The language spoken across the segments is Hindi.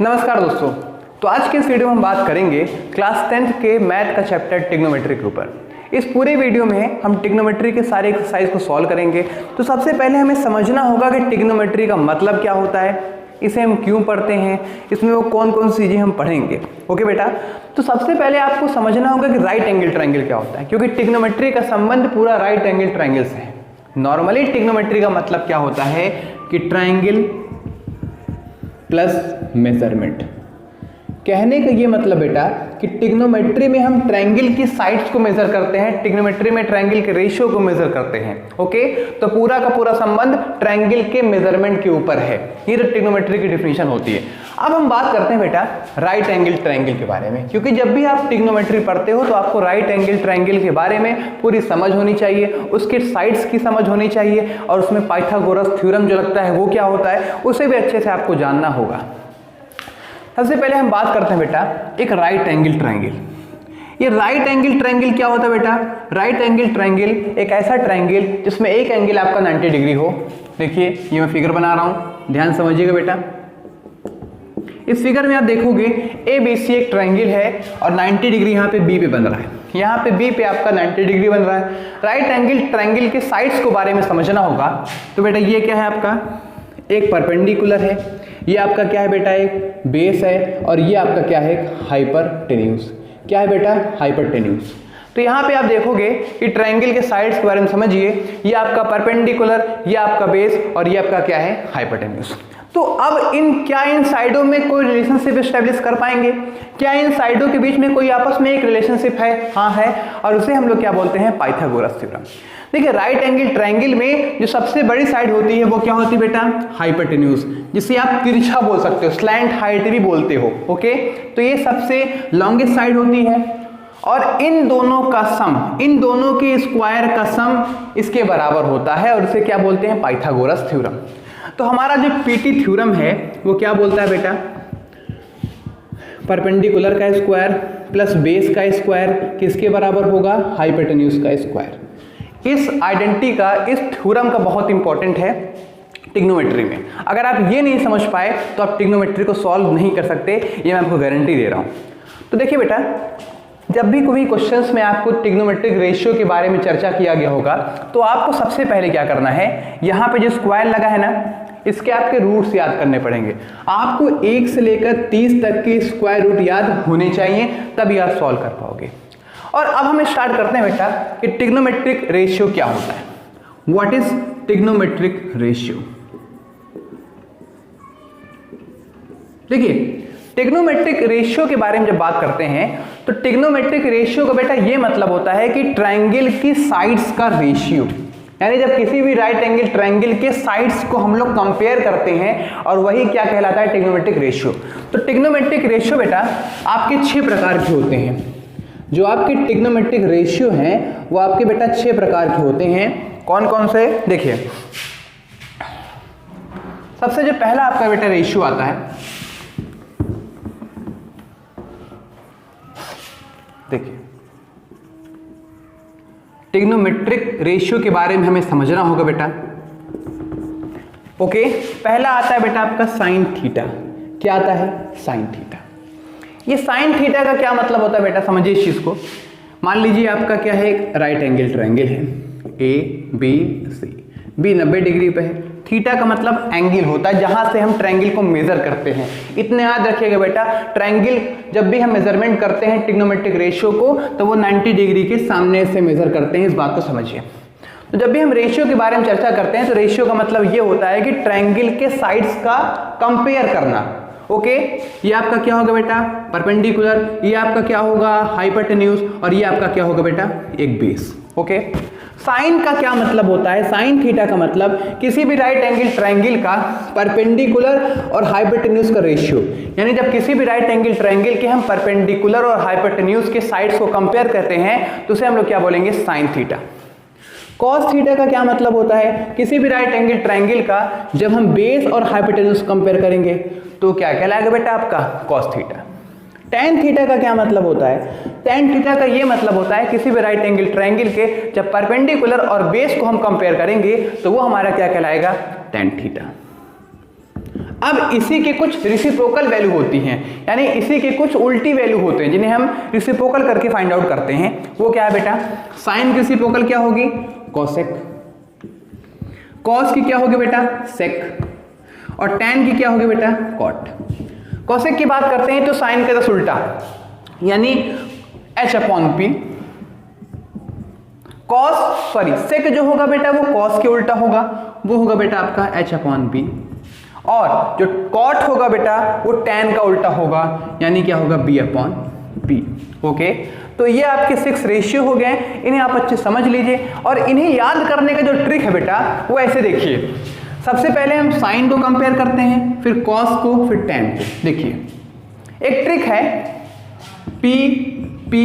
नमस्कार दोस्तों। तो आज के इस वीडियो में हम बात करेंगे क्लास 10th के मैथ का चैप्टर ट्रिग्नोमेट्री के ऊपर। इस पूरे वीडियो में हम ट्रिग्नोमेट्री के सारे एक्सरसाइज को सॉल्व करेंगे। तो सबसे पहले हमें समझना होगा कि ट्रिग्नोमेट्री का मतलब क्या होता है, इसे हम क्यों पढ़ते हैं, इसमें वो कौन कौन सी चीज़ें हम पढ़ेंगे। ओके बेटा, तो सबसे पहले आपको समझना होगा कि राइट एंगल ट्रायंगल क्या होता है, क्योंकि ट्रिग्नोमेट्री का संबंध पूरा राइट एंगल ट्रायंगल से है। नॉर्मली ट्रिग्नोमेट्री का मतलब क्या होता है कि ट्रायंगल प्लस मेजरमेंट। कहने का ये मतलब बेटा कि ट्रिग्नोमेट्री में हम ट्रायंगल की साइड्स को मेजर करते हैं, ट्रिग्नोमेट्री में ट्रायंगल के रेशियो को मेजर करते हैं। ओके, तो पूरा का पूरा संबंध ट्रायंगल के मेजरमेंट के ऊपर है। ये तो ट्रिग्नोमेट्री की डिफिनेशन होती है। अब हम बात करते हैं बेटा राइट एंगल ट्रायंगल के बारे में, क्योंकि जब भी आप ट्रिग्नोमेट्री पढ़ते हो तो आपको राइट एंगल ट्रायंगल के बारे में पूरी समझ होनी चाहिए, उसके साइड्स की समझ होनी चाहिए, और उसमें पाइथागोरस थ्योरम जो लगता है वो क्या होता है उसे भी अच्छे से आपको जानना होगा। सबसे पहले हम बात करते हैं बेटा एक राइट एंगल ट्रायंगल। ये राइट एंगल ट्रायंगल क्या होता है बेटा? राइट एंगल ट्रायंगल एक ऐसा ट्रायंगल जिसमें एक एंगल आपका 90 डिग्री हो। देखिए ये मैं फिगर बना रहा हूं, ध्यान समझिएगा बेटा। इस फिगर में आप देखोगे ABC एक ट्रायंगल है और 90 डिग्री यहाँ पे B पे बन रहा है, यहाँ पे B पे आपका 90 डिग्री बन रहा है। राइट एंगल ट्रायंगल के साइड्स को बारे में समझना होगा। तो बेटा ये क्या है आपका, एक परपेंडिकुलर है, ये आपका क्या है बेटा एक बेस है, और ये आपका क्या है हाइपरटेन्यूज। क्या है बेटा? हाइपरटेन्यूज। तो यहाँ पे आप देखोगे कि ट्रायंगल के साइड्स के बारे में समझिए, ये आपका परपेंडिकुलर, ये आपका बेस, और ये आपका क्या है हाइपरटेन्यूज। तो अब इन साइडों में कोई रिलेशनशिप एस्टेब्लिश कर पाएंगे क्या? इन साइडों के बीच में कोई आपस में एक रिलेशनशिप है? हाँ है, और उसे हम लोग क्या बोलते हैं? Pythagoras theorem. देखिए राइट एंगल ट्रायंगल में जो सबसे बड़ी साइड होती है वो क्या होती है बेटा? हाइपरटेन्यूज, जिसे आप तिरछा बोल सकते हो, स्लैंट हाइट भी बोलते हो। ओके, तो ये सबसे लॉन्गेस्ट साइड होती है, और इन दोनों का सम, इन दोनों के स्क्वायर का सम इसके बराबर होता है, और इसे क्या बोलते हैं? Pythagoras theorem. तो हमारा जो पीटी थ्योरम है वो क्या बोलता है बेटा? परपेंडिकुलर का स्क्वायर प्लस बेस का स्क्वायर किसके बराबर होगा? हाइपरटेन्यूज का स्क्वायर। इस आइडेंटिटी का, इस थ्योरम का बहुत इंपॉर्टेंट है ट्रिग्नोमेट्री में। अगर आप ये नहीं समझ पाए तो आप ट्रिग्नोमेट्री को सॉल्व नहीं कर सकते, ये मैं आपको गारंटी दे रहा हूं। तो देखिए बेटा, जब भी कोई क्वेश्चंस में आपको ट्रिग्नोमेट्रिक रेशियो के बारे में चर्चा किया गया होगा तो आपको सबसे पहले क्या करना है, यहाँ पे जो स्क्वायर लगा है ना, इसके आपके रूट्स याद करने पड़ेंगे। आपको 1 से लेकर 30 तक के स्क्वायर रूट याद होने चाहिए, तभी आप सॉल्व कर पाओगे। और अब हम स्टार्ट करते हैं बेटा कि ट्रिग्नोमेट्रिक रेशियो क्या होता है। What is trigonometric ratio? देखिए ट्रिग्नोमेट्रिक रेशियो के बारे में जब बात करते हैं तो ट्रिग्नोमेट्रिक रेशियो का बेटा ये मतलब होता है कि ट्रायंगल की साइड्स का रेशियो, यानी जब किसी भी राइट एंगल ट्रायंगल के साइड्स को हम लोग कंपेयर करते हैं, और वही क्या कहलाता है? Trigonometric ratio. तो ट्रिग्नोमेट्रिक रेशियो बेटा आपके 6 प्रकार के होते हैं। जो आपके ट्रिग्नोमेट्रिक रेशियो हैं वो आपके बेटा 6 प्रकार के होते हैं। कौन कौन से? देखिए सबसे जो पहला आपका बेटा रेशियो आता है, देखिए ट्रिग्नोमेट्रिक रेशियो के बारे में हमें समझना होगा बेटा। ओके, पहला आता है बेटा आपका साइन थीटा। क्या आता है? Sine theta. ये साइन थीटा का क्या मतलब होता है बेटा? समझिए इस चीज को। मान लीजिए आपका क्या है, एक राइट एंगल ट्रायंगल है, ABC, B 90 डिग्री पे है। थीटा का मतलब एंगल होता है जहां से हम ट्रायंगल को मेजर करते हैं। इतने याद रखिएगा बेटा, ट्रायंगल जब भी हम मेजरमेंट करते हैं ट्रिग्नोमेट्रिक रेशियो को तो वो 90 डिग्री के सामने से मेजर करते हैं, इस बात को समझिए। तो जब भी हम रेशियो के बारे में चर्चा करते हैं तो रेशियो का मतलब ये होता है कि ट्रायंगल के साइड्स का कंपेयर करना। ओके, ये आपका क्या होगा बेटा? परपेंडिकुलर, ये आपका क्या होगा? हाइपरटेन्यूज, और ये आपका क्या होगा बेटा? एक बेस। ओके, साइन का क्या मतलब होता है? साइन थीटा का मतलब किसी भी राइट एंगल ट्रायंगल का परपेंडिकुलर और हाइपरटेन्यूज का रेशियो, यानी जब किसी भी राइट एंगल ट्रायंगल के हम परपेंडिकुलर और हाइपरटेन्यूज के साइड्स को कंपेयर करते हैं तो उसे हम लोग क्या बोलेंगे? Sine theta. कॉस थीटा का क्या मतलब होता है? किसी भी राइट एंगल ट्रायंगल का जब हम बेस और हाइपोटेन्यूज कंपेयर करेंगे तो क्या कहलाएगा बेटा? आपका कॉस थीटा। टेन थीटा का क्या मतलब होता है? टेन थीटा का ये मतलब होता है किसी भी राइट एंगल ट्रायंगल के जब परपेंडिकुलर और बेस को हम कंपेयर करेंगे तो वो हमारा क्या कहलाएगा? Tan theta. अब इसी के कुछ रेसिप्रोकल वैल्यू होती हैं, यानी इसी के कुछ उल्टी वैल्यू होते हैं जिन्हें हम रेसिप्रोकल करके फाइंड आउट करते हैं। वो क्या है बेटा, साइन की रेसिप्रोकल क्या होगी, कोसेक, कॉस की क्या होगी बेटा, सेक, और टैन की क्या होगी बेटा, कॉट। कोसेक की बात करते हैं तो साइन का 10 उल्टा, यानी h/p, सेक जो होगा बेटा वो कॉस के उल्टा होगा, वो होगा बेटा आपका h/p, और जो कॉट होगा बेटा वो टैन का उल्टा होगा, यानी क्या होगा, b/p। ओके, तो ये आपके 6 रेशियो हो गए, इन्हें आप अच्छे समझ लीजिए, और इन्हें याद करने का जो ट्रिक है बेटा वो ऐसे देखिए। सबसे पहले हम साइन को कंपेयर करते हैं, फिर कॉस को, फिर टैन को। देखिए एक ट्रिक है, P P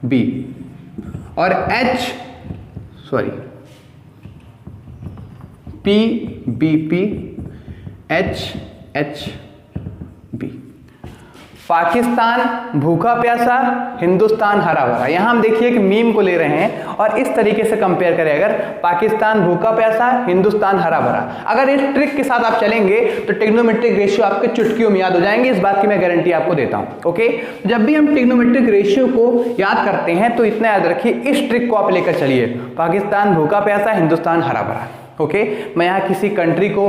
B और P B P H B। Pakistan भूखा प्यासा, हिंदुस्तान हरा भरा। यहां हम देखिए कि मीम को ले रहे हैं और इस तरीके से कंपेयर करें, अगर पाकिस्तान भूखा प्यासा, हिंदुस्तान हरा भरा, अगर इस ट्रिक के साथ आप चलेंगे तो ट्रिग्नोमेट्रिक रेशियो आपके चुटकियों में याद हो जाएंगे, इस बात की मैं गारंटी आपको देता हूं। ओके, जब भी हम ट्रिग्नोमेट्रिक रेशियो को याद करते हैं तो इतना याद रखिए, इस ट्रिक को आप लेकर चलिए, पाकिस्तान भूखा प्यासा, हिंदुस्तान हरा भरा। ओके, मैं यहाँ किसी कंट्री को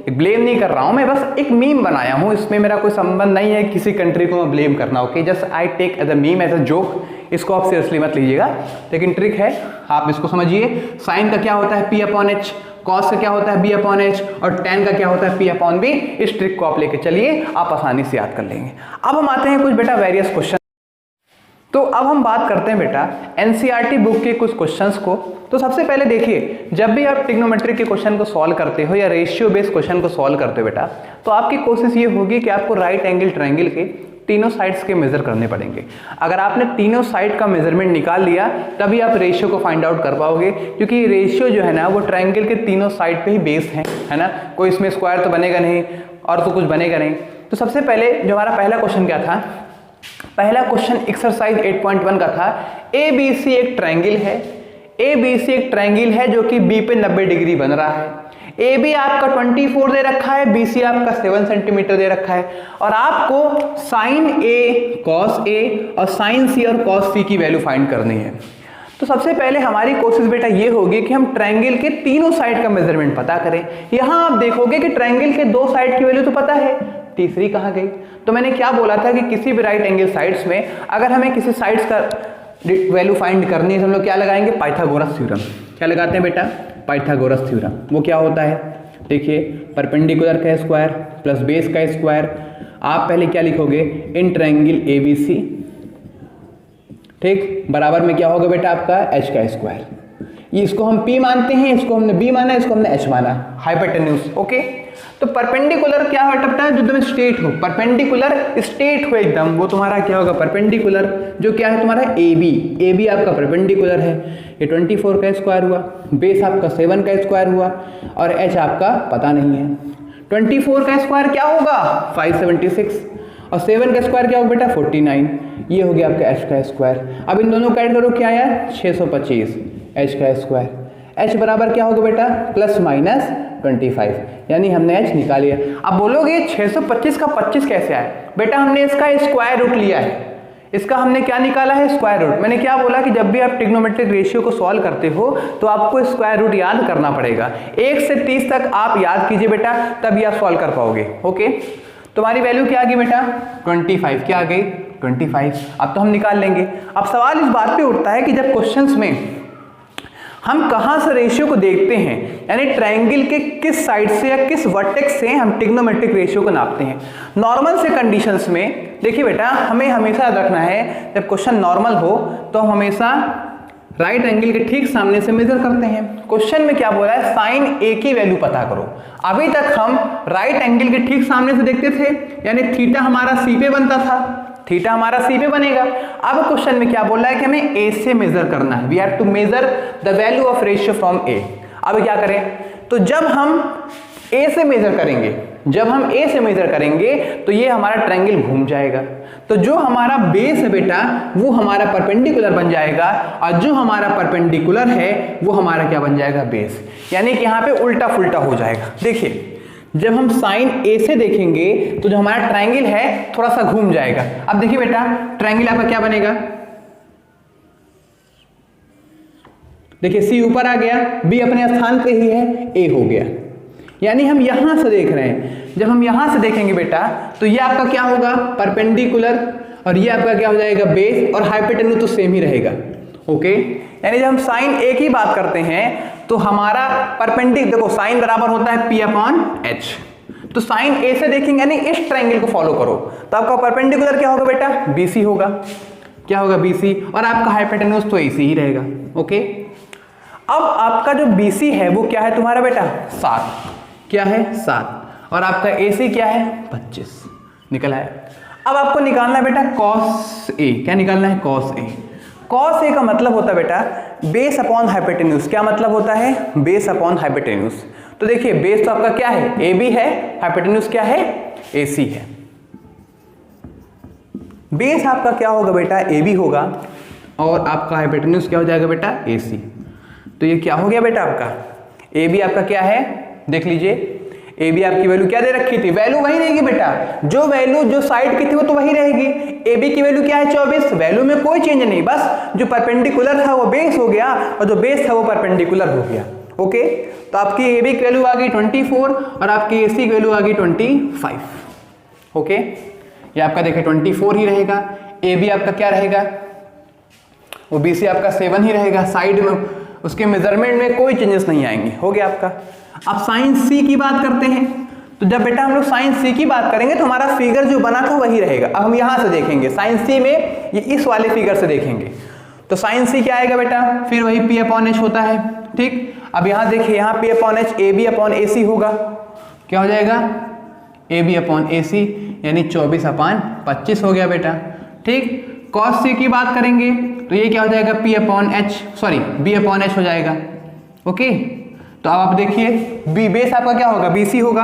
ब्लेम नहीं कर रहा हूँ, मैं बस एक मीम बनाया हूँ, इसमें मेरा कोई संबंध नहीं है किसी कंट्री को मैं ब्लेम करना। Okay, just I take as a meme, as a joke, इसको आप सीरियसली मत लीजिएगा, लेकिन ट्रिक है, आप इसको समझिए। साइन का क्या होता है, P/H, कॉस का क्या होता है, B/H, और टैन का क्या होता है, P/B। इस ट्रिक को आप लेके चलिए, आप आसानी से याद कर लेंगे। अब हम आते हैं कुछ बेटा वेरियस क्वेश्चन। तो अब हम बात करते हैं बेटा एनसीईआरटी बुक के कुछ क्वेश्चंस को। तो सबसे पहले देखिए, जब भी आप ट्रिग्नोमेट्री के क्वेश्चन को सॉल्व करते हो या रेशियो बेस्ड क्वेश्चन को सॉल्व करते हो बेटा, तो आपकी कोशिश ये होगी कि आपको राइट एंगल ट्रायंगल के तीनों साइड्स के मेजर करने पड़ेंगे। अगर आपने तीनों साइड का मेजरमेंट निकाल लिया तभी आप रेशियो को फाइंड आउट कर पाओगे, क्योंकि रेशियो जो है ना वो ट्रायंगल के तीनों साइड पे ही बेस है ना, कोई इसमें स्क्वायर तो बनेगा नहीं और तो कुछ बनेगा नहीं। तो सबसे पहले जो हमारा पहला क्वेश्चन क्या था, पहला क्वेश्चन एक्सरसाइज 8.1 का था, ABC एक ट्रायंगल है, ABC एक ट्रायंगल है जो कि B पे 90 डिग्री बन रहा है। AB आपका 24 दे रखा है, BC आपका 7 सेंटीमीटर दे रखा है, और आपको साइन A cos A और साइन C और cos C की वैल्यू फाइंड करनी है। तो सबसे पहले हमारी कोशिश बेटा ये होगी कि हम ट्रायंगल के तीनों साइड का मेजरमेंट पता करें। यहां आप देखोगे कि ट्रायंगल के 2 साइड की वैल्यू तो पता है, तीसरी कहां गई? तो मैंने क्या बोला था कि किसी भी राइट एंगल साइड्स में अगर हमें किसी साइड्स का वैल्यू फाइंड करनी है तो हम लोग क्या लगाएंगे, पाइथागोरस थ्योरम। क्या लगाते हैं बेटा, पाइथागोरस थ्योरम। वो क्या होता है, देखिए परपेंडिकुलर का स्क्वायर प्लस बेस का स्क्वायर। आप पहले क्या लिखोगे, इन ट्रायंगल ABC, ठीक, बराबर में क्या होगा बेटा आपका h का स्क्वायर। इसको हम P मानते हैं, इसको हमने B माना, इसको हमने H माना, हाइपोटेन्यूज। ओके, तो परपेंडिकुलर क्या हो बेटा, जो तुम्हें स्ट्रेट हो, परपेंडिकुलर स्ट्रेट हो एकदम, वो तुम्हारा क्या होगा, परपेंडिकुलर, जो क्या है तुम्हारा AB आपका परपेंडिकुलर है। ये 24 का स्क्वायर हुआ, बेस आपका 7 का स्क्वायर हुआ, और H आपका पता नहीं है। 24 का स्क्वायर क्या होगा, 576, और 7 का स्क्वायर क्या होगा बेटा, 49। ये हो गया आपका H का स्क्वायर। अब इन दोनों का ऐड करो, क्या आया, 625 H का स्क्वायर। H बराबर क्या होगा बेटा, प्लस माइनस 25, यानी हमने H निकाल लिया। अब बोलोगे 625 का 25 कैसे आया, बेटा हमने इसका स्क्वायर रूट लिया है, इसका हमने क्या निकाला है, स्क्वायर रूट। मैंने क्या बोला कि जब भी आप ट्रिग्नोमेट्रिक रेशियो को सॉल्व करते हो तो आपको स्क्वायर रूट याद करना पड़ेगा। 1 से 30 तक आप याद कीजिए बेटा, तभी आप सॉल्व कर पाओगे। ओके, तुम्हारी वैल्यू क्या आ गई बेटा, 25। क्या आ गई, 25। अब तो हम निकाल लेंगे। अब सवाल इस बात पे उठता है कि जब क्वेश्चंस में हम कहां से रेशियो को देखते हैं, यानी ट्रायंगल के किस साइड से या किस वर्टेक्स से हम ट्रिग्नोमेट्रिक रेशियो को नापते हैं। नॉर्मल से कंडीशंस में देखिए बेटा, हमें हमेशा याद रखना है, जब क्वेश्चन नॉर्मल हो तो हम हमेशा राइट एंगल के ठीक सामने से मेजर करते हैं। क्वेश्चन में क्या बोला है, साइन A की वैल्यू पता करो। अभी तक हम राइट एंगल के ठीक सामने से देखते थे, यानी थीटा हमारा C पे बनता था, थीटा हमारा C पे बनेगा। अब क्वेश्चन में क्या बोल रहा है कि हमें A से मेजर करना है, we have to measure the value of ratio from A। अब क्या करें, तो जब हम A से मेजर करेंगे, जब हम A से मेजर करेंगे तो ये हमारा ट्रायंगल घूम जाएगा, तो जो हमारा बेस है बेटा वो हमारा परपेंडिकुलर बन जाएगा, और जो हमारा परपेंडिकुलर है वो हमारा क्या बन जाएगा, बेस। यानी कि यहाँ पे उल्टा फुल्टा हो जाएगा। देखिए जब हम साइन ए से देखेंगे तो जो हमारा ट्रायंगल है थोड़ा सा घूम जाएगा। अब देखिए बेटा, ट्रायंगल आपका क्या बनेगा, देखिए सी ऊपर आ गया, बी अपने स्थान पे ही है, ए हो गया। यानी हम यहां से देख रहे हैं, जब हम यहां से देखेंगे बेटा तो ये आपका क्या होगा, परपेंडिकुलर, और ये आपका क्या हो जाएगा, बेस, और हाइपोटेन्यूज तो सेम ही रहेगा। ओके, यानी जब हम साइन ए की बात करते हैं तो हमारा परपेंडिकुलर, देखो साइन बराबर होता है पी अपॉन एच, तो साइन ए से देखेंगे यानी इस ट्रायंगल को फॉलो करो तो आपका परपेंडिकुलर क्या होगा बेटा, बीसी होगा। क्या होगा, बीसी, और आपका हाइपोटेन्यूज तो एसी ही रहेगा। ओके, अब आपका जो बीसी है वो क्या है तुम्हारा बेटा, 7, क्या है 7, और आपका एसी क्या है 25 निकला है। अब आपको निकालना है बेटा कॉस ए, क्या निकालना है, कॉस ए। कॉस ए का मतलब होता है बेटा बेस अपॉन हाइपोटेन्यूज। क्या मतलब होता है, बेस अपॉन हाइपोटेन्यूज। तो देखिए बेस तो आपका क्या है, ए बी है, हाइपोटेन्यूज क्या है, ए सी है। बेस आपका क्या होगा बेटा, ए बी होगा, और आपका हाइपोटेन्यूज क्या हो जाएगा बेटा, ए सी। तो ये क्या हो गया बेटा आपका, ए बी आपका क्या है, देख लीजिए ए बी आपकी वैल्यू क्या दे रखी थी, वैल्यू वही रहेगी बेटा, जो वैल्यू जो साइड की थी वो तो वही रहेगी। ए बी की वैल्यू क्या है 24, वैल्यू में कोई चेंज नहीं, बस जो परपेंडिकुलर था वो बेस हो गया और जो बेस था वो परपेंडिकुलर हो गया। ओके, तो आपकी ए बी की वैल्यू आ गई 24 और आपकी ए सी की वैल्यू आ गई 25। ओके, ये आपका देखिए 24 ही रहेगा, ए बी आपका क्या रहेगा, वो बी सी आपका 7 ही रहेगा, साइड में उसके मेजरमेंट में कोई चेंजेस नहीं आएंगे। हो गया आपका। अब साइन सी की बात करते हैं, तो जब बेटा हम लोग साइन सी की बात करेंगे तो हमारा फिगर जो बना था वही रहेगा। अब हम यहां से देखेंगे साइन सी में, ये इस वाले फिगर से देखेंगे तो साइन सी क्या आएगा बेटा, फिर वही पी अपॉन एच होता है। ठीक, अब यहां देखिए, यहाँ P upon H A B upon A C होगा, क्या हो जाएगा, ए बी अपॉन ए सी, यानी 24/25 हो गया बेटा। ठीक, कॉस सी की बात करेंगे तो ये क्या हो जाएगा, P upon H, sorry B upon H हो जाएगा। ओके, तो अब आप देखिए बी बेस आपका क्या होगा, बीसी होगा,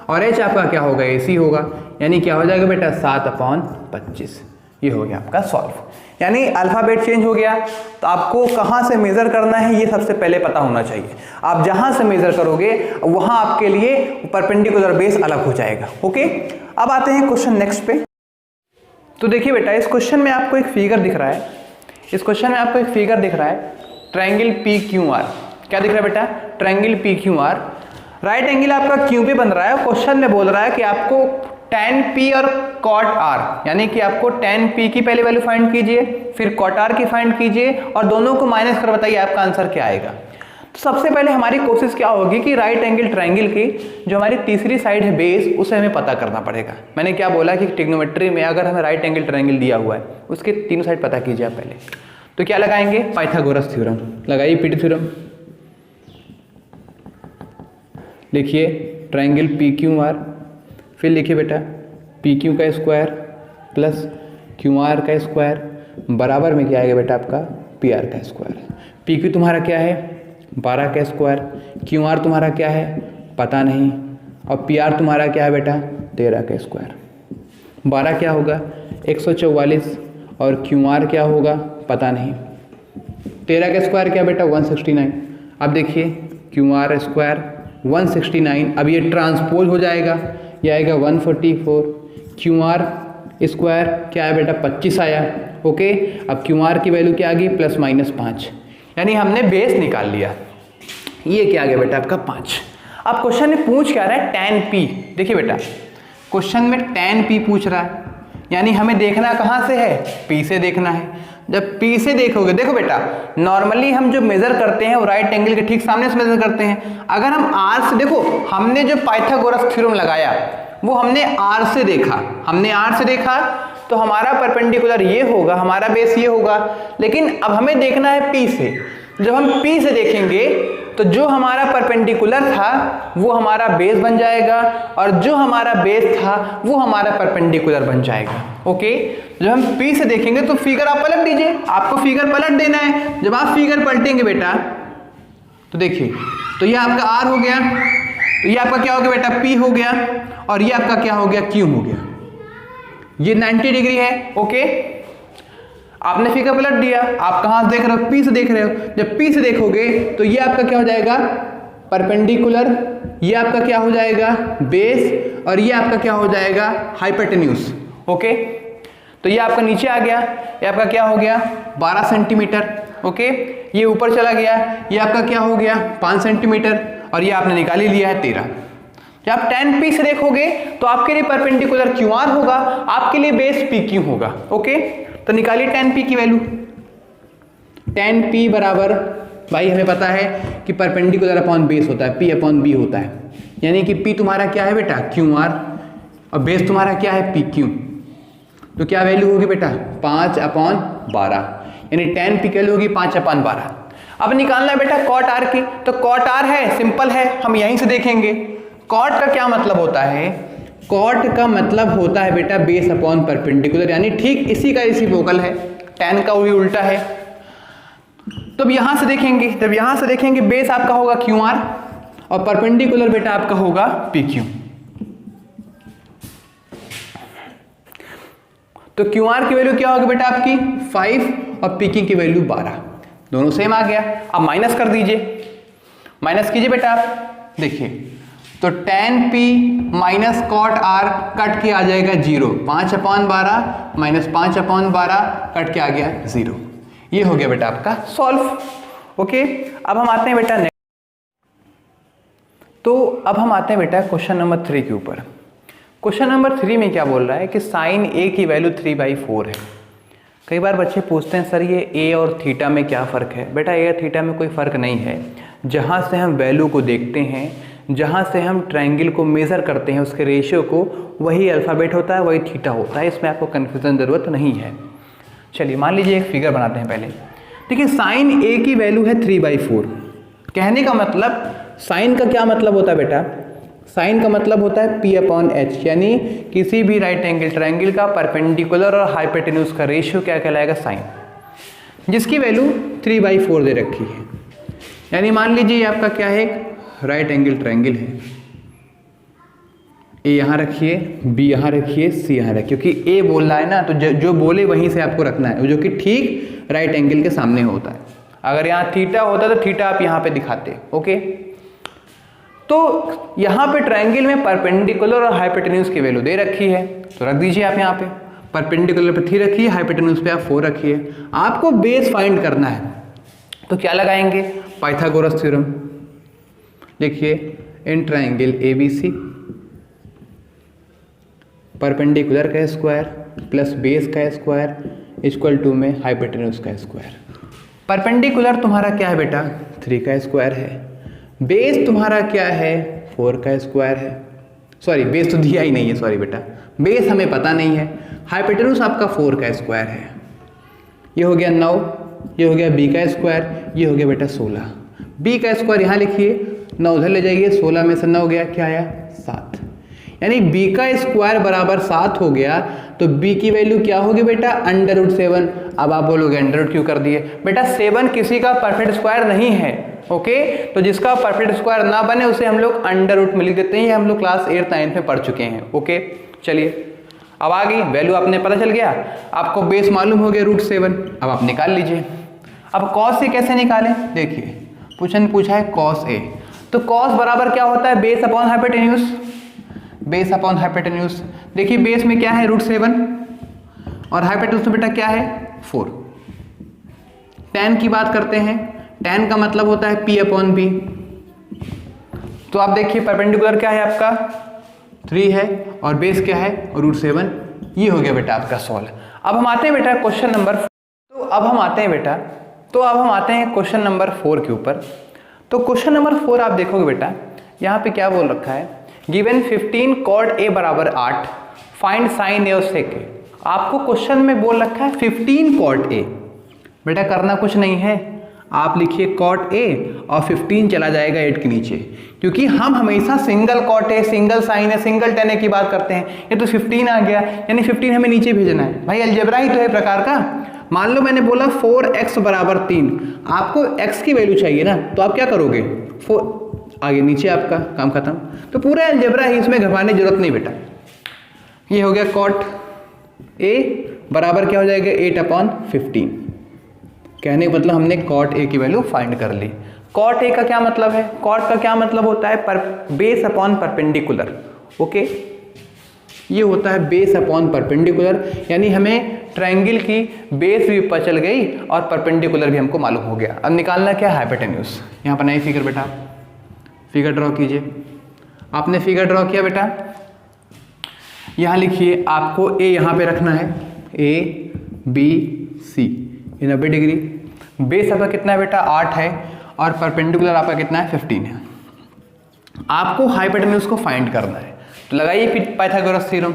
और एच आपका क्या होगा, एसी होगा, यानी क्या हो जाएगा बेटा 7/25। ये हो गया आपका सॉल्व। यानी अल्फाबेट चेंज हो गया, तो आपको कहाँ से मेजर करना है ये सबसे पहले पता होना चाहिए। आप जहां से मेजर करोगे वहां आपके लिए परपेंडिकुलर बेस अलग हो जाएगा। ओके, अब आते हैं क्वेश्चन नेक्स्ट पे। तो देखिए बेटा, इस क्वेश्चन में आपको एक फिगर दिख रहा है, इस क्वेश्चन में आपको एक फिगर दिख रहा है, ट्रायंगल पी क्यू आर। क्या दिख रहा है बेटा, triangle P Q R, right angle आपका क्यू पे बन रहा है। क्वेश्चन में बोल रहा है कि आपको tan P और cot R, यानी कि आपको tan P की पहले वैल्यू फाइंड कीजिए, फिर cot R की फाइंड कीजिए, और दोनों को माइनस कर बताइए आपका आंसर क्या आएगा। तो सबसे पहले हमारी कोशिश क्या होगी कि राइट एंगल ट्रायंगल की जो हमारी तीसरी साइड है बेस, उसे हमें पता करना पड़ेगा। मैंने क्या बोला कि ट्रिग्नोमेट्री में अगर हमें राइट एंगल ट्रायंगल दिया हुआ है उसके तीनों साइड पता कीजिए आप पहले। तो क्या लगाएंगे, पाइथागोरस थ्योरम लगाइए, पीटी थ्योरम लिखिए, ट्रायंगल पी क्यू आर, फिर लिखिए बेटा पी क्यू का स्क्वायर प्लस क्यू आर का स्क्वायर बराबर में क्या आएगा बेटा आपका पी आर का स्क्वायर। पी क्यू तुम्हारा क्या है 12 का स्क्वायर, क्यू आर तुम्हारा क्या है पता नहीं, और पी आर तुम्हारा क्या है बेटा 13 का स्क्वायर। 12 क्या होगा 144, और क्यू आर क्या होगा पता नहीं, 13 का स्क्वायर क्या बेटा 169। अब देखिए क्यू आर स्क्वायर 169, अब ये ट्रांसपोज हो जाएगा, ये आएगा 144, क्यू आर स्क्वायर क्या है बेटा 25 आया। ओके, अब क्यू आर की वैल्यू क्या आ गई ±5, यानी हमने बेस निकाल लिया। ये क्या आ गया बेटा आपका 5। अब क्वेश्चन में पूछ क्या रहा है, tan P। देखिए बेटा क्वेश्चन में tan P पूछ रहा है, यानी हमें देखना कहाँ से है, P से देखना है। जब P से देखोगे, देखो बेटा नॉर्मली हम जो मेजर करते हैं वो राइट एंगल के ठीक सामने से मेजर करते हैं। अगर हम R से, देखो हमने जो पाइथागोरस थ्योरम लगाया वो हमने R से देखा, हमने R से देखा तो हमारा परपेंडिकुलर ये होगा, हमारा बेस ये होगा। लेकिन अब हमें देखना है P से। जब हम P से देखेंगे तो जो हमारा परपेंडिकुलर था वो हमारा बेस बन जाएगा, और जो हमारा बेस था वो हमारा परपेंडिकुलर बन जाएगा। ओके, जब हम P से देखेंगे तो फिगर आप पलट दीजिए, आपको फिगर पलट देना है। जब आप फिगर पलटेंगे बेटा तो देखिए, तो ये आपका R हो गया, तो ये आपका क्या हो गया बेटा P हो गया, और ये आपका क्या हो गया Q हो गया। ये 90 डिग्री है। ओके, आपने फिगर पलट दिया, आप कहां से देख रहे हो, P से देख रहे हो। जब P से देखोगे तो ये आपका क्या हो जाएगा परपेंडिकुलर ये आपका क्या हो जाएगा बेस, और ये आपका क्या हो जाएगा हाइपोटेन्यूज। ओके, तो ये आपका नीचे आ गया, ये आपका क्या हो गया 12 सेंटीमीटर। ओके, ये ऊपर चला गया, ये आपका क्या हो गया 5 सेंटीमीटर, और ये आपने निकाल ही लिया है 13। जब आप tan P से देखोगे तो आपके लिए परपेंडिकुलर QR होगा, आपके लिए बेस PQ होगा। ओके, तो निकालिए tan P की वैल्यू। tan P बराबर भाई हमें पता है कि परपेंडिकुलर अपॉन बेस होता है, P अपॉन B होता है, यानी कि P तुम्हारा क्या है बेटा QR, और बेस तुम्हारा क्या है PQ। तो क्या वैल्यू होगी बेटा 5/12, यानी tan P की वैल्यू होगी 5/12। अब निकालना है बेटा cot R की, तो cot R है सिंपल है, हम यहीं से देखेंगे। cot का क्या मतलब होता है, cot का मतलब होता है बेटा बेस अपॉन परपेंडिकुलर, यानी ठीक इसी का इसी वोकल है, tan का वही उल्टा है। तो अब यहां से देखेंगे, जब यहां से देखेंगे बेस आपका होगा QR और परपेंडिकुलर बेटा आपका होगा PQ। तो QR की वैल्यू क्या होगी बेटा आपकी 5 और PQ की वैल्यू 12, दोनों सेम आ गया। अब माइनस कर दीजिए, माइनस कीजिए बेटा आप, देखिए तो tan P minus cot R cut के आ जाएगा 0, 5/12 माइनस 5/12 कट के आ गया 0। ये हो गया बेटा आपका सॉल्व। ओके, अब हम आते हैं बेटा नेक्स्ट। तो अब हम आते हैं बेटा क्वेश्चन नंबर 3 के ऊपर। क्वेश्चन नंबर 3 में क्या बोल रहा है कि साइन A की वैल्यू 3/4 है। कई बार बच्चे पूछते हैं सर ये A और थीटा में क्या फ़र्क है। बेटा A और थीटा में कोई फ़र्क नहीं है, जहाँ से हम वैल्यू को देखते हैं, जहाँ से हम ट्रायंगल को मेज़र करते हैं उसके रेशियो को, वही अल्फ़ाबेट होता है, वही थीटा होता है, इसमें आपको कन्फ्यूज़न ज़रूरत नहीं है। चलिए मान लीजिए एक फिगर बनाते हैं पहले। देखिए साइन A की वैल्यू है 3/4। कहने का मतलब साइन का क्या मतलब होता है बेटा, साइन का मतलब होता है P/H, यानी किसी भी राइट एंगल ट्रायंगल का परपेंडिकुलर और हाइपोटेन्यूज का रेशियो क्या कहलाएगा साइन, जिसकी वैल्यू 3/4 दे रखी है। यानी मान लीजिए आपका क्या है राइट एंगल ट्रायंगल है, A यहाँ रखिए, B यहाँ रखिए, C यहाँ रखिए, क्योंकि A बोल रहा है ना, तो जो बोले वहीं से आपको रखना है, जो कि ठीक राइट एंगल के सामने होता है। अगर यहाँ थीटा होता तो थीटा आप यहाँ पे दिखाते। ओके, तो यहाँ पे ट्रायंगल में परपेंडिकुलर और हाइपोटेन्यूज की वैल्यू दे रखी है, तो रख दीजिए आप यहाँ पे। परपेंडिकुलर पे 3 रखिए, हाइपोटेन्यूज पे आप 4 रखिए। आपको बेस फाइंड करना है, तो क्या लगाएंगे पाइथागोरस थ्योरम। देखिए इन ट्रायंगल ABC परपेंडिकुलर का स्क्वायर प्लस बेस का स्क्वायर इक्वल टू में हाइपोटेन्यूज का स्क्वायर। परपेंडिकुलर तुम्हारा क्या है बेटा 3 का स्क्वायर है, बेस तुम्हारा क्या है 4 का स्क्वायर है। सॉरी बेस तो दिया ही नहीं है, सॉरी बेटा बेस हमें पता नहीं है। हाइपोटेन्यूज आपका 4 का स्क्वायर है। ये हो गया 9, ये हो गया B का स्क्वायर, ये हो गया बेटा 16। B का स्क्वायर यहाँ लिखिए, 9 उधर ले जाइए, 16 में से 9 गया, क्या आया 7, यानी B का स्क्वायर बराबर 7 हो गया। तो B की वैल्यू क्या होगी बेटा √7। अब आप बोलोगे अंडर क्यों कर दिए, बेटा 7 किसी का परफेक्ट स्क्वायर नहीं है। ओके, तो जिसका परफेक्ट स्क्वायर ना बने उसे हम लोग अंडर में लिख देते हैं, हम लोग क्लास 8th 9th में पढ़ चुके हैं। ओके, चलिए अब आ गई वैल्यू, आपने पता चल गया, आपको बेस मालूम हो गया √7। अब आप निकाल लीजिए। अब कॉस A कैसे निकालें, देखिए क्वेश्चन पूछा है कॉस A, तो कॉस बराबर क्या होता है base upon hypotenuse, base upon hypotenuse. देखिए बेस में क्या है √7 और हाइपोटेन्यूज में बेटा क्या है 4। tan की बात करते हैं, tan का मतलब होता है P/B। तो आप देखिए परपेंडिकुलर क्या है आपका 3 है और बेस क्या है √7। ये हो गया बेटा आपका सॉल्व। अब हम आते हैं बेटा क्वेश्चन नंबर, तो अब हम आते हैं क्वेश्चन नंबर 4 के ऊपर। तो क्वेश्चन नंबर 4 आप देखोगे बेटा यहाँ पे क्या बोल रखा है, गिवन 15 cot A बराबर 8, फाइंड साइन A और sec A। आपको क्वेश्चन में बोल रखा है 15 cot A। बेटा करना कुछ नहीं है, आप लिखिए cot A और 15 चला जाएगा 8 के नीचे, क्योंकि हम हमेशा single cot A, single sine A, single tan A की बात करते हैं। ये तो 15 आ गया, यानी 15 हमें नीचे भेजना है। भाई अलजेब्रा ही तो है प्रकार का। मान लो मैंने बोला 4x बराबर 3, आपको x की वैल्यू चाहिए ना, तो आप क्या करोगे 4 आगे नीचे, आपका काम खत्म। तो पूरा अलजेब्रा ही, इसमें घबराने की जरूरत नहीं बेटा। ये हो गया cot A बराबर क्या हो जाएगा 8/15। कहने का मतलब हमने cot A की वैल्यू फाइंड कर ली। कॉट ए का क्या मतलब है, कॉट का क्या मतलब होता है, पर बेस अपॉन परपेंडिकुलर। ओके, ये होता है बेस अपॉन परपेंडिकुलर, यानी हमें ट्रायंगल की बेस भी पता चल गई और परपेंडिकुलर भी हमको मालूम हो गया। अब निकालना क्या है, हाइपोटेन्यूज। यहाँ बनाइए फिगर बेटा, फिगर ड्रॉ कीजिए। आपने फिगर ड्रॉ किया बेटा, यहाँ लिखिए आपको ए यहाँ पे रखना है, ए बी सी, ये 90 डिग्री। बेस आपका कितना है बेटा, 8 है, और परपेंडिकुलर आपका कितना है, 15 है। आपको हाइपोटेन्यूज को फाइंड करना है, तो लगाइए फिर पाइथागोरस थ्योरम।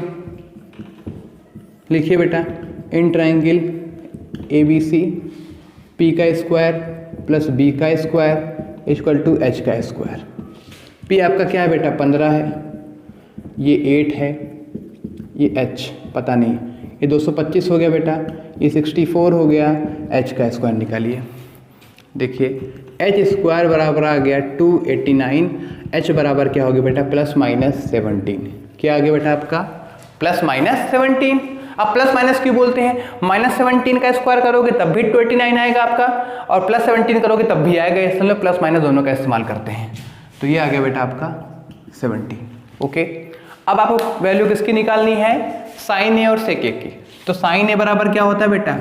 लिखिए बेटा, in triangle A B C P का स्क्वायर प्लस बी का स्क्वायर इक्वल टू एच का स्क्वायर। पी आपका क्या है बेटा, 15 है, ये 8 है, ये एच पता नहीं, ये 225 हो गया बेटा, ये 64 हो गया, एच का स्क्वायर निकालिए। देखिए एच स्क्वायर बराबर आ गया 289, एच बराबर क्या हो गया बेटा, प्लस माइनस 17। क्या आ गया बेटा आपका, प्लस माइनस 17। अब प्लस माइनस क्यों बोलते हैं, -17 का स्क्वायर करोगे तब भी 289 आएगा आपका, और प्लस 17 करोगे तब भी आएगा, इसलिए प्लस माइनस दोनों का इस्तेमाल करते हैं। तो ये आ गया बेटा आपका 17। ओके, अब आपको वैल्यू किसकी निकालनी है, साइन ए और सेक ए की। तो साइन ए बराबर क्या होता है बेटा,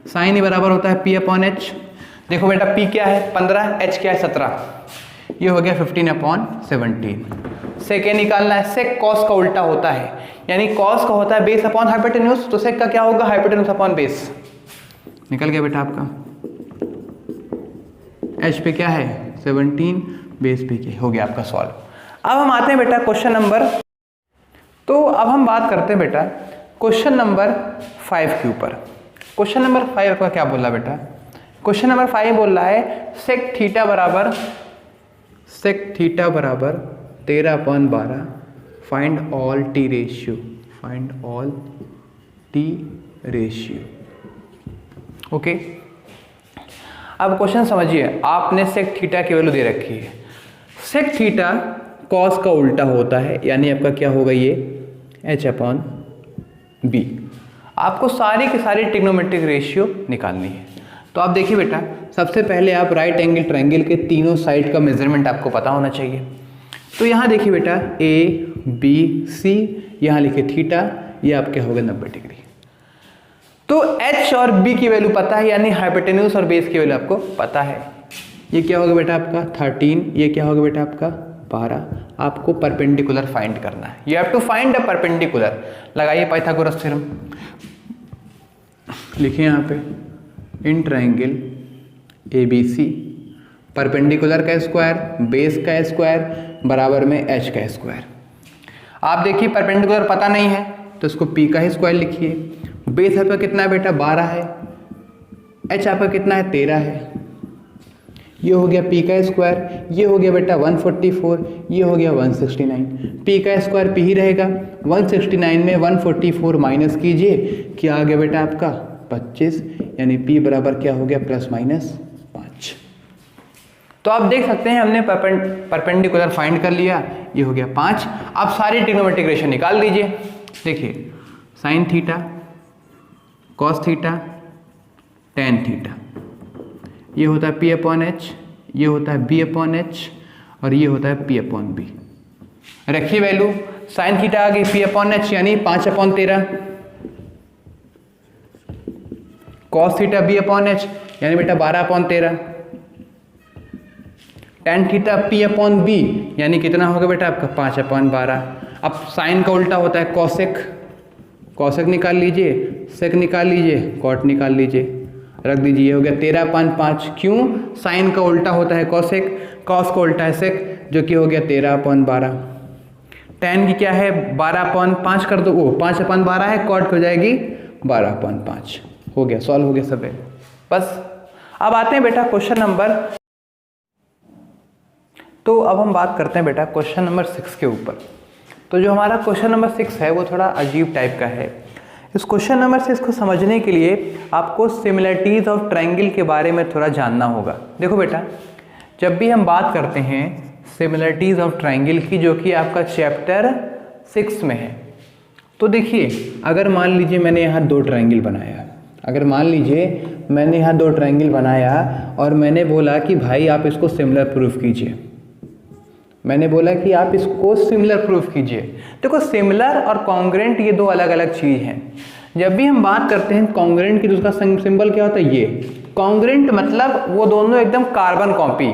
साइन ए बराबर होता है पी अपॉन एच। देखो बेटा पी क्या है 15, एच क्या है 17, ये हो गया 15 अपॉन 17। सेक ए निकालना है, सेक कॉस का उल्टा होता है, यानी कॉस का होता है बेस अपॉन हाइपोटेन्यूज, तो सेक का क्या होगा, हाइपोटेन्यूज अपॉन बेस। निकल गया बेटा आपका, एच पे क्या है 17, बेस पे क्या हो गया आपका सॉल्व। अब हम आते हैं बेटा क्वेश्चन नंबर, तो अब हम बात करते हैं बेटा क्वेश्चन नंबर 5 के ऊपर। क्वेश्चन नंबर 5 का क्या बोला बेटा, क्वेश्चन नंबर 5 बोल रहा है सेक थीटा बराबर 13/12, find all T ratio, find all T ratio. Okay, अब क्वेश्चन समझिए, आपने सेक थीटा की वैल्यू दे रखी है। सेक थीटा कॉस का उल्टा होता है, यानी आपका क्या होगा, ये एच अपॉन बी। आपको सारी की सारी ट्रिग्नोमेट्रिक रेशियो निकालनी है। तो आप देखिए बेटा, सबसे पहले आप राइट एंगल ट्रायंगल के तीनों साइड का मेजरमेंट आपको पता होना चाहिए। तो यहाँ देखिए बेटा ए बी सी, यहाँ लिखे थीटा, ये आपके हो गए 90 डिग्री। तो एच और बी की वैल्यू पता है, यानी हाइपोटेन्यूज और बेस की वैल्यू आपको पता है। ये क्या होगा बेटा आपका 13, ये क्या होगा बेटा आपका 12। आपको परपेंडिकुलर फाइंड करना है, you have to find a perpendicular. लगाइए पाइथागोरस थ्योरम, लिखिए यहाँ पे in triangle A B C, perpendicular का स्क्वायर बेस का स्क्वायर बराबर में एच का स्क्वायर। आप देखिए परपेंडिकुलर पता नहीं है तो इसको पी का ही स्क्वायर लिखिए। बेस आपका कितना है बेटा 12 है, एच आपका कितना है 13 है, ये हो गया पी का स्क्वायर, ये हो गया बेटा 144, ये हो गया 169। पी का स्क्वायर पी ही रहेगा, 169 में 144 माइनस कीजिए, क्या आ गया बेटा आपका 25, यानी पी बराबर क्या हो गया प्लस माइनस 5। तो आप देख सकते हैं हमने परपेंडिकुलर फाइंड कर लिया, ये हो गया 5। अब सारी ट्रिग्नोमेट्रिक रेशियो निकाल लीजिए। देखिए sine theta, cos theta, tan theta, ये होता है पी अपॉन एच, ये होता है बी अपॉन एच, और ये होता है पी अपॉन बी। रखिए वैल्यू, साइन थीटा आ गई पी अपॉन एच यानी 5/13, cos theta B upon H यानी बेटा 12/13, tan theta P upon B यानी कितना होगा बेटा आपका 5/12। अब साइन का उल्टा होता है कॉसेक, कॉसेक निकाल लीजिए, सेक निकाल लीजिए, कॉट निकाल लीजिए, रख दीजिए, हो गया 13/5। क्यों, साइन का उल्टा होता है कॉसेक, कॉस का उल्टा है सेक, जो कि हो गया 13/12। टेन की क्या है 12/5 कर दो, वो 5/12 है, कॉट हो जाएगी 12/5। हो गया, सॉल्व हो गया सब बस। अब आते हैं बेटा क्वेश्चन नंबर, तो अब हम बात करते हैं बेटा क्वेश्चन नंबर 6 के ऊपर। तो जो हमारा क्वेश्चन नंबर 6 है वो थोड़ा अजीब टाइप का है। इस क्वेश्चन नंबर 6 को समझने के लिए आपको सिमिलरिटीज ऑफ ट्रायंगल के बारे में थोड़ा जानना होगा। देखो बेटा, जब भी हम बात करते हैं सिमिलरिटीज ऑफ ट्रायंगल की, जो कि आपका चैप्टर 6 में है, तो देखिए अगर मान लीजिए मैंने यहाँ 2 ट्रायंगल बनाया, अगर मान लीजिए मैंने यहाँ दो ट्रायंगल बनाया और मैंने बोला कि भाई आप इसको सिमिलर प्रूफ कीजिए, मैंने बोला कि आप इसको सिमिलर प्रूफ कीजिए। देखो सिमिलर और कॉन्ग्रेंट ये दो अलग अलग चीज़ हैं। जब भी हम बात करते हैं कॉन्ग्रेंट की तो उसका सिंबल क्या होता है, ये कॉन्ग्रेंट मतलब वो दोनों एकदम कार्बन कॉपी,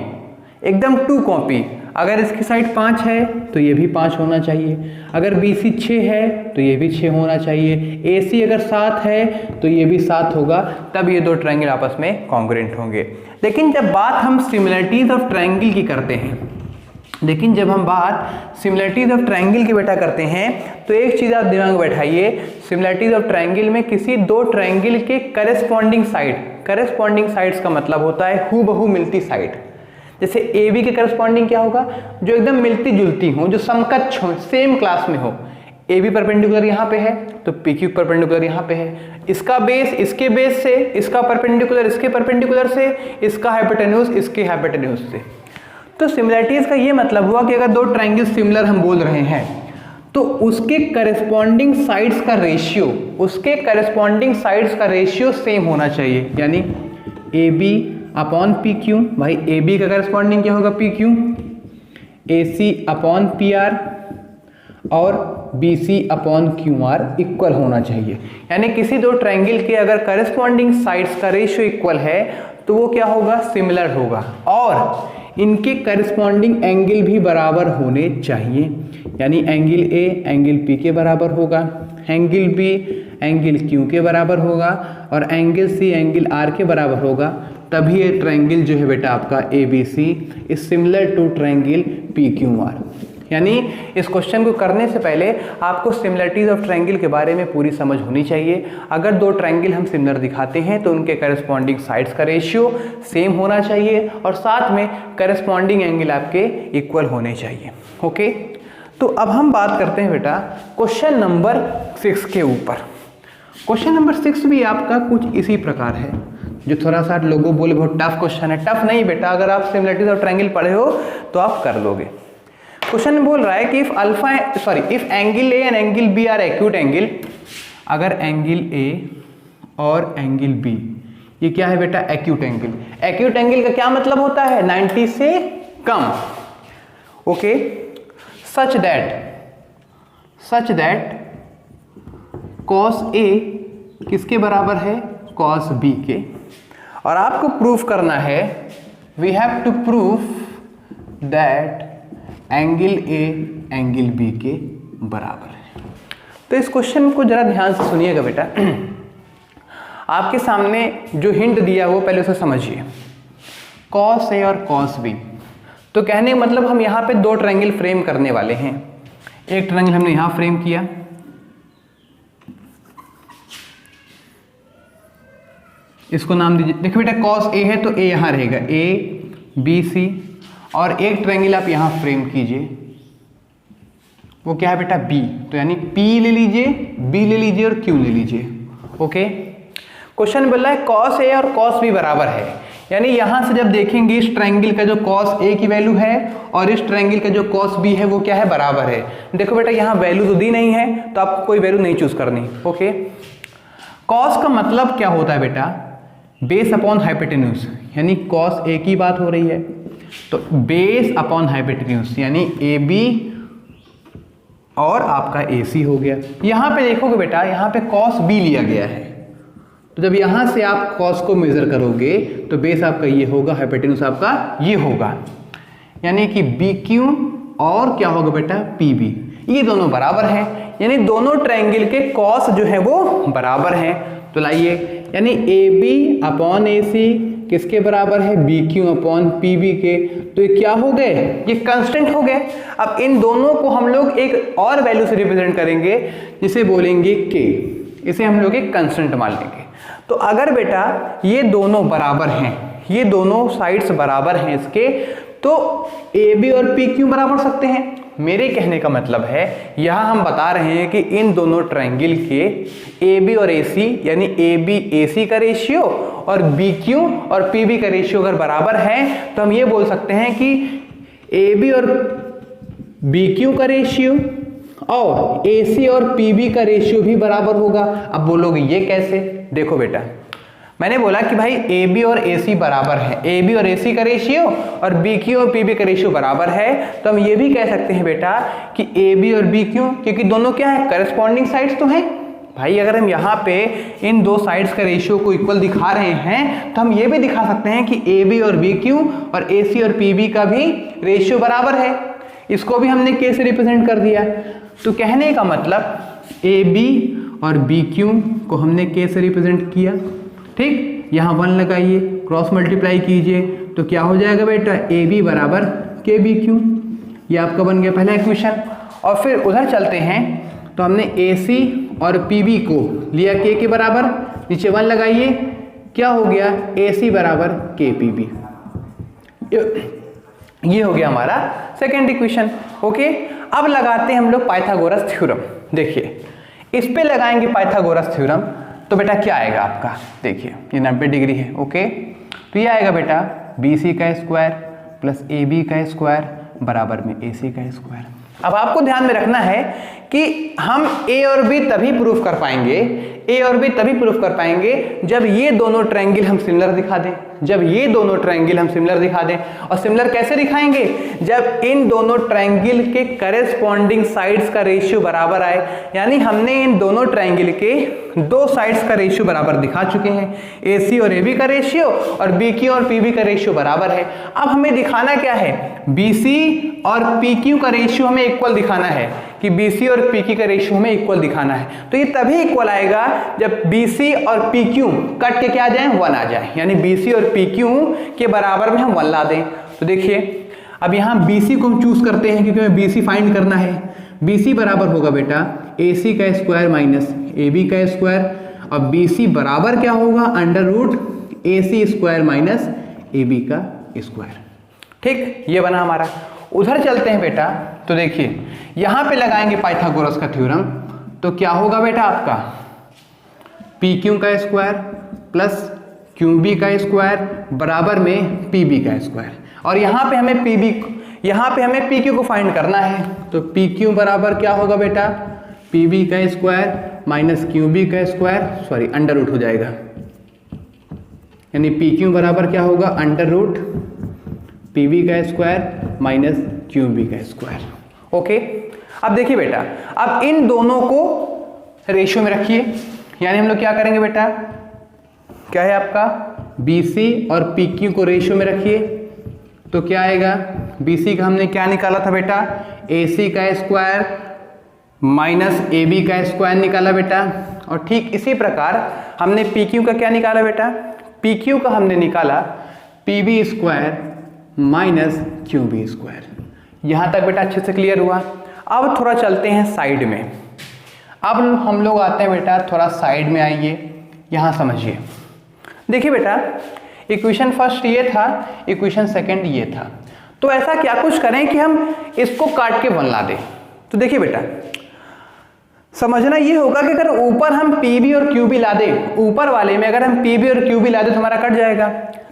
एकदम 2 कॉपी। अगर इसकी साइड 5 है तो ये भी 5 होना चाहिए, अगर BC 6 है तो ये भी 6 होना चाहिए, AC अगर 7 है तो ये भी 7 होगा, तब ये दो ट्रायंगल आपस में कॉन्ग्रेंट होंगे। लेकिन जब बात हम सिमिलरिटीज ऑफ ट्रायंगल की करते हैं, लेकिन जब हम बात सिमिलरिटीज ऑफ ट्रायंगल की बेटा करते हैं तो एक चीज़ आप दिमाग में बैठाइए, सिमिलरिटीज ऑफ ट्रायंगल में किसी दो ट्रायंगल के करेस्पॉन्डिंग साइड्स का मतलब होता है हूबहू मिलती साइड। जैसे AB के करस्पॉन्डिंग क्या होगा, जो एकदम मिलती जुलती हो, जो समकक्ष हो, सेम क्लास में हो। AB परपेंडिकुलर यहाँ पे है तो PQ परपेंडिकुलर यहाँ पे है, इसका बेस इसके बेस से, इसका परपेंडिकुलर इसके परपेंडिकुलर से, इसका हाइपोटेन्यूज इसके हाइपोटेन्यूज से। तो सिमिलरिटीज का ये मतलब हुआ कि अगर दो ट्रायंगल सिमिलर हम बोल रहे हैं तो उसके करस्पॉन्डिंग साइड्स का रेशियो सेम होना चाहिए। यानी AB अपॉन PQ, भाई AB का करस्पॉन्डिंग क्या होगा PQ, AC अपॉन PR और BC अपॉन QR इक्वल होना चाहिए। यानी किसी दो ट्रायंगल के अगर करस्पॉन्डिंग साइड्स का रेशियो इक्वल है तो वो क्या होगा, सिमिलर होगा, और इनके करस्पॉन्डिंग एंगल भी बराबर होने चाहिए। यानी एंगल A एंगल P के बराबर होगा, एंगल B एंगल Q के बराबर होगा और एंगल C एंगल R के बराबर होगा, तभी ये ट्रायंगल जो है बेटा आपका ABC is similar to triangle PQR। यानी इस क्वेश्चन को करने से पहले आपको सिमिलरिटीज ऑफ ट्रायंगल के बारे में पूरी समझ होनी चाहिए। अगर दो ट्रायंगल हम सिमिलर दिखाते हैं तो उनके करस्पॉन्डिंग साइड्स का रेशियो सेम होना चाहिए और साथ में करस्पॉन्डिंग एंगल आपके इक्वल होने चाहिए। ओके, तो अब हम बात करते हैं बेटा क्वेश्चन नंबर 6 के ऊपर। क्वेश्चन नंबर 6 भी आपका कुछ इसी प्रकार है, जो थोड़ा सा लोगों बोले बहुत टफ क्वेश्चन है। टफ नहीं बेटा, अगर आप सिमिलरिटीज ऑफ ट्रायंगल पढ़े हो तो आप कर लोगे। क्वेश्चन बोल रहा है कि if angle A and angle B are acute angle, अगर एंगल A और एंगल B ये क्या है बेटा, एक्यूट एंगल। एक्यूट एंगल का क्या मतलब होता है, 90 से कम। Okay, such that cos A किसके बराबर है, cos B के, और आपको प्रूफ करना है, we have to proof that angle A angle B के बराबर है। तो इस क्वेश्चन को जरा ध्यान से सुनिएगा बेटा। आपके सामने जो हिंट दिया वो पहले उसे समझिए, cos A और cos B। तो कहने मतलब हम यहाँ पे दो ट्रायंगल फ्रेम करने वाले हैं। एक ट्रायंगल हमने यहाँ फ्रेम किया, इसको नाम दीजिए। देखो बेटा cos A है तो A यहाँ रहेगा, A B C, और एक ट्रायंगल आप यहाँ फ्रेम कीजिए, वो क्या है बेटा B। तो यानी P ले लीजिए, B ले लीजिए और Q ले लीजिए। ओके, क्वेश्चन बोल रहा है cos A और cos B बराबर है। यानी यहां से जब देखेंगे इस ट्रायंगल का जो cos A की वैल्यू है और इस ट्रायंगल का जो cos B है वो क्या है, बराबर है। देखो बेटा यहाँ वैल्यू तो दी नहीं है तो आपको कोई वैल्यू नहीं चूज करनी। ओके, cos का मतलब क्या होता है बेटा, बेस अपॉन हाइपोटेन्यूज। यानी cos A की बात हो रही है तो बेस अपॉन हाइपोटेन्यूज यानी AB और आपका AC हो गया। यहां पे देखोगे बेटा, यहां पे cos B लिया गया है, तो जब यहां से आप cos को मेजर करोगे तो बेस आपका ये होगा, हाइपोटेन्यूज आपका ये होगा। यानी कि BQ और क्या होगा बेटा PB, ये दोनों बराबर हैं। यानी दोनों ट्रायंगल के cos जो है वो बराबर हैं। तो लाइए, यानी AB अपॉन AC किसके बराबर है, BQ अपॉन PB के। तो ये क्या हो गए, ये कांस्टेंट हो गए। अब इन दोनों को हम लोग एक और वैल्यू से रिप्रेजेंट करेंगे जिसे बोलेंगे K, इसे हम लोग एक कांस्टेंट मान लेंगे। तो अगर बेटा ये दोनों बराबर हैं, ये दोनों साइड्स बराबर हैं इसके, तो AB और PQ बराबर सकते हैं। मेरे कहने का मतलब है यहां हम बता रहे हैं कि इन दोनों ट्रायंगल के AB और AC यानी AB AC का रेशियो और BQ और PB का रेशियो अगर बराबर है तो हम ये बोल सकते हैं कि AB और BQ का रेशियो और AC और PB का रेशियो भी बराबर होगा। अब बोलोगे ये कैसे? देखो बेटा, मैंने बोला कि भाई AB और AC बराबर है, AB और AC का रेशियो और BQ और PB का रेशियो बराबर है, तो हम ये भी कह सकते हैं बेटा कि AB और BQ, क्योंकि दोनों क्या है, करस्पॉन्डिंग साइड्स तो हैं भाई। अगर हम यहाँ पे इन दो साइड्स का रेशियो को इक्वल दिखा रहे हैं तो हम ये भी दिखा सकते हैं कि AB और BQ और AC और PB का भी रेशियो बराबर है। इसको भी हमने K से रिप्रेजेंट कर दिया। तो कहने का मतलब AB और BQ को हमने K से रिप्रेजेंट किया, ठीक। यहाँ 1 लगाइए, क्रॉस मल्टीप्लाई कीजिए, तो क्या हो जाएगा बेटा, AB बराबर KBQ। ये आपका बन गया पहला इक्वेशन। और फिर उधर चलते हैं, तो हमने AC और PB को लिया K के बराबर, नीचे 1 लगाइए, क्या हो गया, AC बराबर KPB। ये हो गया हमारा सेकेंड इक्वेशन। ओके, अब लगाते हैं हम लोग पाइथागोरस थ्योरम। देखिए, इस पे लगाएंगे पाइथागोरस थ्योरम, तो बेटा क्या आएगा आपका, देखिए ये 90 डिग्री है। ओके, तो ये आएगा बेटा BC का स्क्वायर प्लस AB का स्क्वायर बराबर में AC का स्क्वायर। अब आपको ध्यान में रखना है कि हम A और B तभी प्रूफ कर पाएंगे, A और B तभी प्रूफ कर पाएंगे जब ये दोनों ट्रायंगल हम सिमिलर दिखा दें, जब ये दोनों ट्रायंगल हम सिमिलर दिखा दें। और सिमिलर कैसे दिखाएंगे, जब इन दोनों ट्रायंगल के करेस्पॉन्डिंग साइड्स का रेशियो बराबर आए। यानी हमने इन दोनों ट्रायंगल के दो साइड्स का रेशियो बराबर दिखा चुके हैं, AC और AB का रेशियो और BQ और PB का रेशियो बराबर है। अब हमें दिखाना क्या है, BC और PQ का रेशियो हमें इक्वल दिखाना है, कि BC और PQ का रेशियो हमें इक्वल दिखाना है। तो ये तभी इक्वल आएगा जब BC और PQ कट के क्या आ जाए, 1 आ जाए। यानी BC और PQ के बराबर में हम 1 ला दें। तो देखिए, अब यहाँ BC को हम चूज करते हैं क्योंकि हमें BC फाइंड करना है। BC बराबर होगा बेटा AC का स्क्वायर माइनस AB का स्क्वायर, और BC बराबर क्या होगा, under root AC square minus AB का स्क्वायर। ठीक, ये बना हमारा। उधर चलते हैं बेटा, तो देखिए यहां पे लगाएंगे पाइथागोरस का थ्योरम, तो क्या होगा बेटा आपका PQ का स्क्वायर प्लस QB का स्क्वायर बराबर में PB का स्क्वायर। और यहां पे हमें PQ को फाइंड करना है, तो PQ बराबर क्या होगा बेटा, PB का स्क्वायर माइनस QB का स्क्वायर, सॉरी अंडर रूट हो जाएगा, यानी PQ बराबर क्या होगा, अंडर रूट PB का स्क्वायर माइनस QB का स्क्वायर। ओके, अब देखिए बेटा, अब इन दोनों को रेशियो में रखिए। यानी हम लोग क्या करेंगे बेटा, क्या है आपका BC और PQ को रेशियो में रखिए, तो क्या आएगा, BC का हमने क्या निकाला था बेटा, AC का स्क्वायर माइनस AB का स्क्वायर निकाला बेटा। और ठीक इसी प्रकार हमने PQ का क्या निकाला बेटा, PQ का हमने निकाला PB square minus QB square. यहां तक बेटा अच्छे से क्लियर हुआ। अब थोड़ा चलते हैं साइड में। अब हम लोग आते हैं बेटा, थोड़ा साइड में आइए, यहां समझिए। देखिए बेटा, इक्वेशन फर्स्ट ये था, इक्वेशन सेकंड ये था। तो ऐसा क्या कुछ करें कि हम इसको काट के 1 ला दें। तो देखिए बेटा, समझना ये होगा कि अगर ऊपर हम PB और QB ला दें, ऊपर वाले में अगर हम PB और QB ला दें तो हमारा कट जाएगा।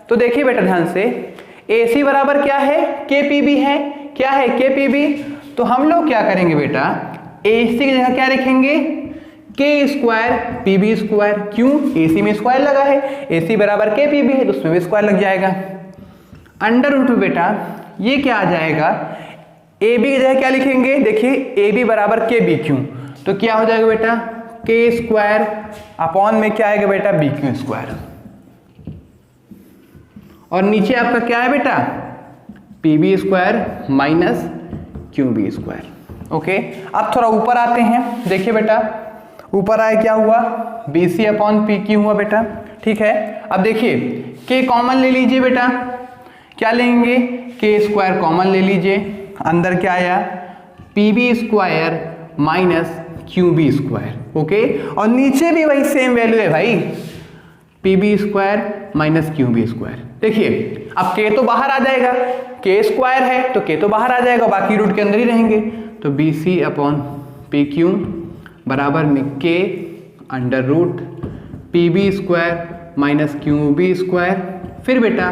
तो देखिए बेटा ध्यान से, AC बराबर क्या है, KPB है, क्या है KPB। तो हम लोग क्या करेंगे बेटा, AC की जगह क्या लिखेंगे, K स्क्वायर PB स्क्वायर। क्यों, AC में स्क्वायर लगा है, AC बराबर KPB है तो उसमें भी स्क्वायर लग जाएगा। अंडर रूट में बेटा ये क्या आ जाएगा, AB की जगह क्या लिखेंगे, देखिए AB बराबर KBQ, तो क्या हो जाएगा बेटा, K स्क्वायर अपॉन में क्या आएगा बेटा, BQ स्क्वायर। और नीचे आपका क्या है बेटा, PB square minus QB square. Okay, अब थोड़ा ऊपर आते हैं। देखिए बेटा, ऊपर आए क्या हुआ, BC अपॉन PQ हुआ बेटा। ठीक है, अब देखिए K कॉमन ले लीजिए बेटा, क्या लेंगे, K स्क्वायर कॉमन ले लीजिए, अंदर क्या आया, PB square minus QB square. Okay, और नीचे भी वही सेम वैल्यू है भाई, PB square minus QB square. देखिए अब K तो बाहर आ जाएगा, K स्क्वायर है तो K तो बाहर आ जाएगा, बाकी रूट के अंदर ही रहेंगे। तो BC अपॉन PQ बराबर में K under root PB square minus QB square. फिर बेटा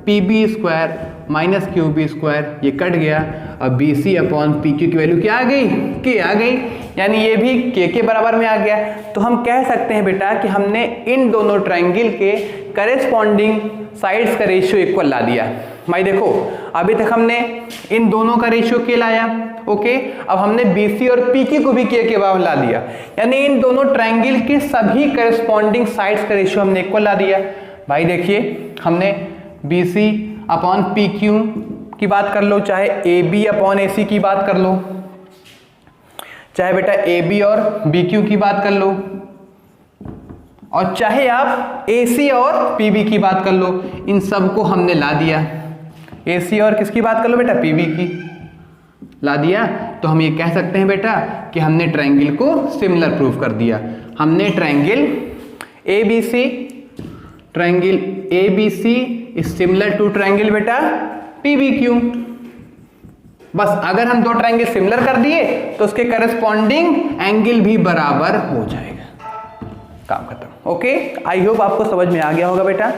PB square minus QB square ये कट गया, और B C upon P Q की वैल्यू क्या आ गई, के आ गई, यानी ये भी के बराबर में आ गया। तो हम कह सकते हैं बेटा कि हमने इन दोनों ट्रायंगल के करेस्पॉन्डिंग साइड्स का रेशियो इक्वल ला दिया। भाई देखो अभी तक हमने इन दोनों का रेशियो के लाया, ओके, अब हमने BC और PQ को भी के बराबर ला दिया, यानी इन दोनों ट्रायंगल के सभी करेस्पॉन्डिंग साइड्स का रेशियो हमने इक्वल ला दिया। भाई देखिए हमने BC अपॉन PQ की बात कर लो, चाहे AB अपॉन AC की बात कर लो, चाहे बेटा AB और BQ की बात कर लो, और चाहे आप AC और PB की बात कर लो, इन सबको हमने ला दिया। AC और किसकी बात कर लो बेटा, PB की ला दिया। तो हम ये कह सकते हैं बेटा कि हमने ट्रायंगल को सिमिलर प्रूफ कर दिया। हमने triangle ABC is similar to triangle बेटा PBQ। बस अगर हम दो ट्रायंगल सिमिलर कर दिए तो उसके करस्पॉन्डिंग एंगल भी बराबर हो जाएगा, काम खत्म। ओके, आई होप आपको समझ में आ गया होगा बेटा।